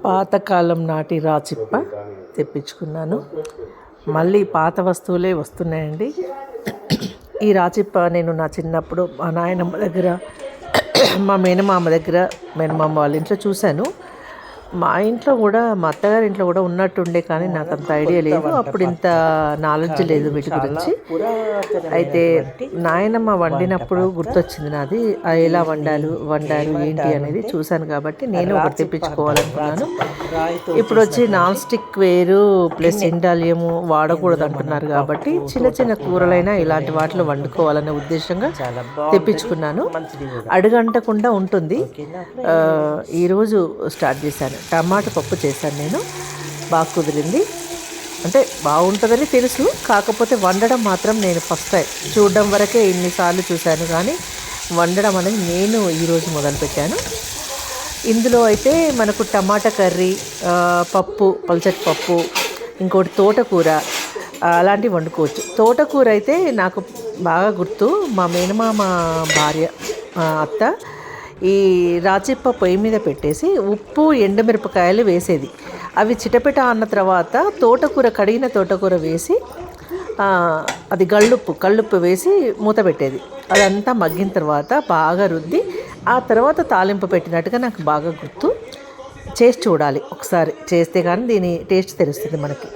పాతకాలం నాటి రాచిప్ప తెప్పించుకున్నాను. మళ్ళీ పాత వస్తువులే వస్తున్నాయండి. ఈ రాచిప్ప నేను నా చిన్నప్పుడు మా నాయనమ్మ దగ్గర, మా మేనమామ దగ్గర, మేనమామ వాళ్ళ ఇంట్లో చూశాను. మా ఇంట్లో కూడా, మా అత్తగారి ఇంట్లో కూడా ఉన్నట్టుండే, కానీ నాకు అంత ఐడియా లేదు. అప్పుడు ఇంత నాలెడ్జ్ లేదు వీటి గురించి. అయితే నాయనమ్మ వండినప్పుడు గుర్తొచ్చింది నాది, ఎలా వండారు ఏంటి అనేది చూశాను. కాబట్టి నేను ఒకటి తెప్పించుకోవాలనుకున్నాను. ఇప్పుడు వచ్చి నాన్ స్టిక్ వేరు ప్లస్ ఇండాలియము వాడకూడదు అంటున్నారు. కాబట్టి చిన్న చిన్న కూరలైనా ఇలాంటి వాటిలో వండుకోవాలనే ఉద్దేశంగా తెప్పించుకున్నాను. అడుగంటకుండా ఉంటుంది. ఈరోజు స్టార్ట్ చేశాను. టమాటా పప్పు చేశాను నేను. బాగా కుదిరింది. అంటే బాగుంటుందని తెలుసు, కాకపోతే వండడం మాత్రం నేను ఫస్ట్ టైం. చూడడం వరకే ఎన్నిసార్లు చూశాను, కానీ వండడం అనేది నేను ఈరోజు మొదలుపెట్టాను. ఇందులో అయితే మనకు టమాటా కర్రీ, పప్పు, పల్చటి పప్పు, ఇంకోటి తోటకూర, అలాంటివి వండుకోవచ్చు. తోటకూర అయితే నాకు బాగా గుర్తు, మా మేనమామ భార్య అత్త ఈ రాచిప్ప పొయ్యి మీద పెట్టేసి ఉప్పు, ఎండుమిరపకాయలు వేసేది. అవి చిటపెట అన్న తర్వాత తోటకూర, కడిగిన తోటకూర వేసి అది కళ్ళుప్పు వేసి మూత పెట్టేది. అదంతా మగ్గిన తర్వాత బాగా రుద్ది ఆ తర్వాత తాలింపు పెట్టినట్టుగా నాకు బాగా గుర్తు. చేసి చూడాలి ఒకసారి, చేస్తే కానీ దీని టేస్ట్ తెలుస్తుంది మనకి.